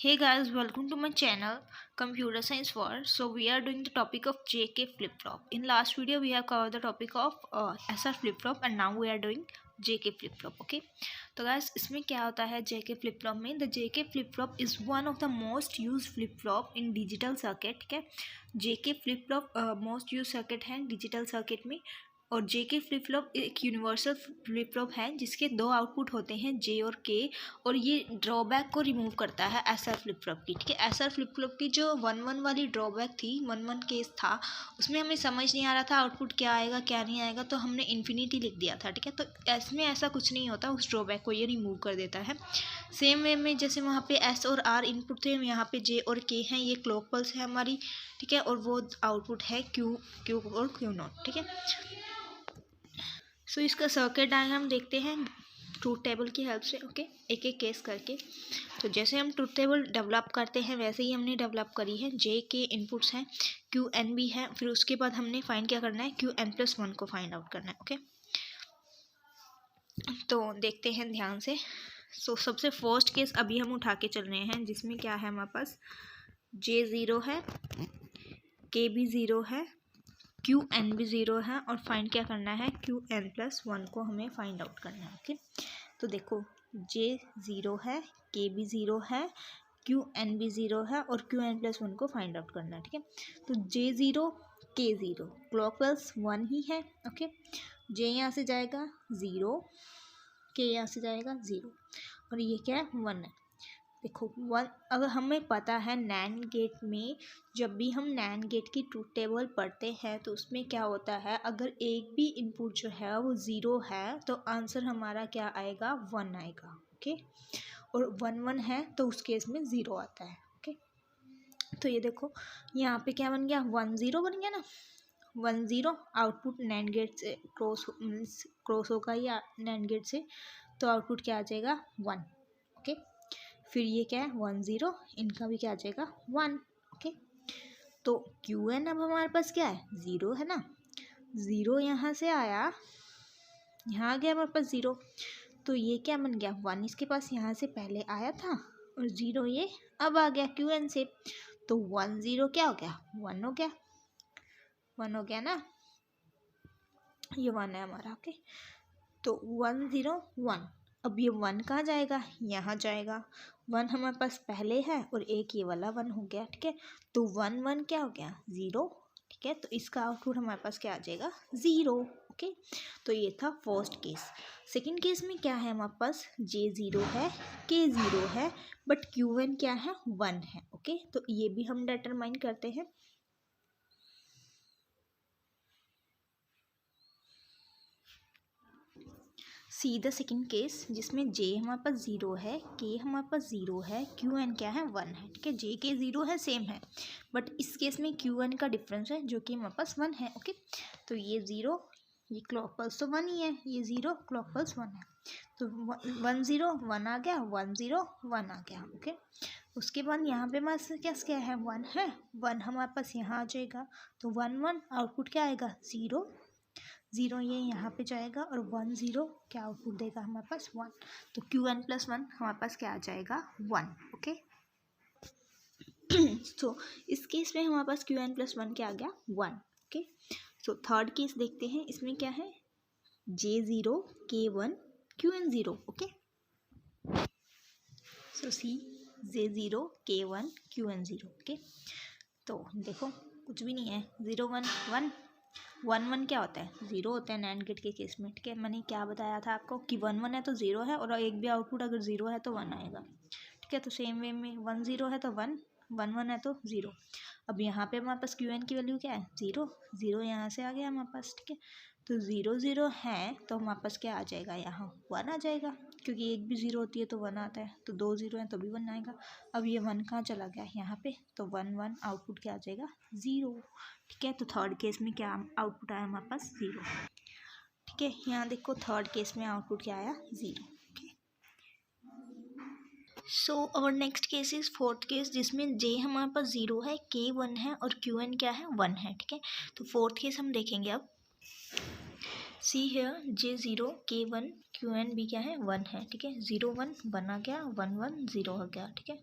Hey guys, welcome to my channel Computer Science World. So we are doing the topic of JK flip flop. In last video we have covered the topic of SR flip flop and now we are doing JK flip flop. Okay, तो guys इसमें क्या होता है JK flip flop में? The JK flip flop is one of the most used flip flop in digital circuit. ठीक है, JK flip flop most used circuit है digital circuit में। और जेके फ्लिप फ्लॉप एक यूनिवर्सल फ्लिप फ्लॉप है जिसके दो आउटपुट होते हैं जे और के, और ये ड्रॉबैक को रिमूव करता है एसआर फ्लिप फ्लॉप की। ठीक है, एसआर फ्लिप फ्लॉप की जो 1-1 वाली ड्रॉबैक थी, 1-1 केस था, उसमें हमें समझ नहीं आ रहा था आउटपुट क्या आएगा क्या नहीं आएगा, तो हमने इन्फिनिटी लिख दिया था। ठीक है, तो इसमें ऐसा कुछ नहीं होता, उस ड्रॉबैक को ये रिमूव कर देता है। सेम वे में जैसे वहाँ पे एस और आर इनपुट थे, यहाँ पे जे और के हैं, ये क्लॉक पल्स है हमारी। ठीक है, और वो आउटपुट है क्यू और क्यू नॉट। ठीक है, सो इसका सर्किट डायग्राम देखते हैं ट्रूथ टेबल की हेल्प से। ओके, एक एक केस करके। तो जैसे हम ट्रूथ टेबल डेवलप करते हैं वैसे ही हमने डेवलप करी है। जे के इनपुट्स हैं, क्यू एन भी है, फिर उसके बाद हमने फाइंड क्या करना है, क्यू एन प्लस 1 को फाइंड आउट करना है। ओके, तो देखते हैं ध्यान से। सो सबसे फर्स्ट केस अभी हम उठा के चल रहे हैं जिसमें क्या है हमारे पास, जे ज़ीरो है, के भी ज़ीरो है, क्यू एन भी ज़ीरो है, और फाइंड क्या करना है, क्यू एन प्लस 1 को हमें फाइंड आउट करना है। ओके, तो देखो जे ज़ीरो है, के भी ज़ीरो है, क्यू एन भी ज़ीरो है, और क्यू एन प्लस 1 को फाइंड आउट करना है। ठीक है, तो जे ज़ीरो के ज़ीरो, क्लॉक पल्स 1 ही है। ओके, जे यहाँ से जाएगा 0, के यहाँ से जाएगा 0, और ये क्या है 1 है। देखो 1, अगर हमें पता है नैंड गेट में, जब भी हम नैंड गेट की ट्रूथ टेबल पढ़ते हैं तो उसमें क्या होता है, अगर एक भी इनपुट जो है वो 0 है तो आंसर हमारा क्या आएगा, 1 आएगा। ओके, और 1-1 है तो उस केस में 0 आता है। ओके, तो ये देखो यहाँ पे क्या बन गया, 1-0 बन गया ना। 1-0 आउटपुट नैंड गेट से क्रॉस होगा या नैंड गेट से, तो आउटपुट क्या आ जाएगा, 1। ओके, फिर ये क्या है 1-0, इनका भी क्या आ जाएगा 1। ओके, तो क्यू एन अब हमारे पास क्या है, 0 है ना। 0 यहाँ से आया, यहाँ आ गया हमारे पास 0, तो ये क्या बन गया 1 इसके पास यहाँ से पहले आया था, और 0 ये अब आ गया क्यू एन से, तो 1-0 क्या हो गया, 1 हो गया, 1 हो गया ना, ये 1 है हमारा। ओके, तो 1-0-1, अब ये 1 कहाँ जाएगा, यहाँ जाएगा। 1 हमारे पास पहले है और एक ये वाला 1 हो गया। ठीक है, तो 1-1 क्या हो गया, 0। ठीक है, तो इसका आउटपुट हमारे पास क्या आ जाएगा, 0। ओके, तो ये था फर्स्ट केस। सेकंड केस में क्या है हमारे पास, जे 0 है, के 0 है, बट क्यू एन क्या है, 1 है। ओके, तो ये भी हम डिटरमाइन करते हैं। सी द सेकेंड केस जिसमें जे हमारे पास 0 है, के हमारे पास 0 है, क्यू एन क्या है, 1 है। ठीक है, जे के 0 है, सेम है, बट इस केस में क्यू एन का डिफरेंस है जो कि हमारे पास 1 है। ओके, तो ये 0, ये क्लॉक पल्स तो 1 ही है, ये 0 क्लॉक पल्स 1 है, तो 1-0-1 आ गया, 1-0-1 आ गया। ओके, उसके बाद यहाँ पे हमारे पास क्या है, 1 है, 1 हमारे पास यहाँ आ जाएगा, तो 1-1 आउटपुट क्या आएगा, 0। 0 ये यहाँ पे जाएगा, और 1-0 क्या आउटपुट देगा हमारे पास, 1। तो क्यू एन प्लस 1 हमारे पास क्या आ जाएगा, 1। ओके, तो इस केस में हमारे पास क्यू एन प्लस 1 क्या आ गया, 1। ओके, सो थर्ड केस देखते हैं, इसमें क्या है, जे 0 के 1 क्यू एन 0। ओके, सो सी जे 0 के 1 क्यू एन 0। ओके, तो देखो कुछ भी नहीं है, 0-1-1, 1-1 क्या होता है, 0 होता है नैंड गेट के केस में। ठीक है, मैंने क्या बताया था आपको कि 1-1 है तो 0 है, और एक भी आउटपुट अगर 0 है तो 1 आएगा। ठीक है, तो सेम वे में 1-0 है तो 1, 1-1 है तो 0। अब यहाँ पे हमारे पास क्यू एन की वैल्यू क्या है, 0, 0 यहाँ से आ गया हमारे पास। ठीक है, तो 0-0 है तो हमारे पास क्या आ जाएगा, यहाँ 1 आ जाएगा, क्योंकि एक भी 0 होती है तो 1 आता है, तो 2 0 है तो भी 1 आएगा। अब ये 1 कहाँ चला गया, यहाँ पे, तो 1-1 आउटपुट क्या आ जाएगा, 0। ठीक है, तो थर्ड केस में क्या आउटपुट आया हमारे पास, 0। ठीक है, यहाँ देखो थर्ड केस में आउटपुट क्या आया, 0। So our next case is fourth case जिसमें जे हमारे पास 0 है, के 1 है, और क्यू एन क्या है, 1 है। ठीक है, तो फोर्थ केस हम देखेंगे अब। सी हेयर जे 0 के 1 क्यू एन भी क्या है, 1 है। ठीक है, 0-1 1 आ गया, 1-1 0 हो गया। ठीक है,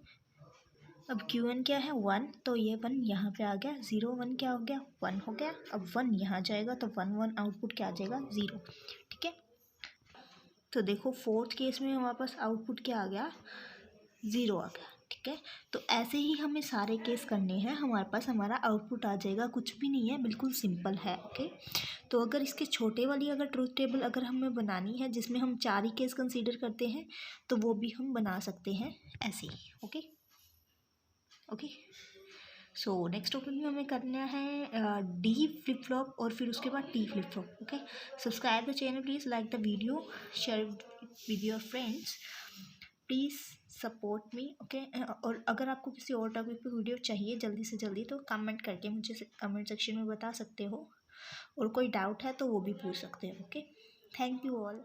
अब Qn क्या है 1, तो ये 1 यहाँ पे आ गया, 0 1 क्या हो गया 1 हो गया। अब 1 यहाँ जाएगा तो 1 1 आउटपुट क्या आ जाएगा 0, ठीक है। तो देखो फोर्थ केस में हमारे पास आउटपुट क्या आ गया 0 आ गया, ठीक है। तो ऐसे ही हमें सारे केस करने हैं, हमारे पास हमारा आउटपुट आ जाएगा, कुछ भी नहीं है, बिल्कुल सिंपल है, ओके। तो अगर इसके छोटे वाली अगर ट्रूथ टेबल अगर हमें बनानी है जिसमें हम 4 ही केस कंसीडर करते हैं तो वो भी हम बना सकते हैं ऐसे ही, okay okay. So next topic में हमें करना है डी फ्लिप फ्लॉप और फिर उसके बाद T flip flop, okay. Subscribe the channel please, like the video, share with your friends, please support me, okay. और अगर आपको किसी और टॉपिक पे वीडियो चाहिए जल्दी से जल्दी तो कमेंट करके मुझे कमेंट सेक्शन में बता सकते हो, और कोई डाउट है तो वो भी पूछ सकते हो, ओके। Thank you all.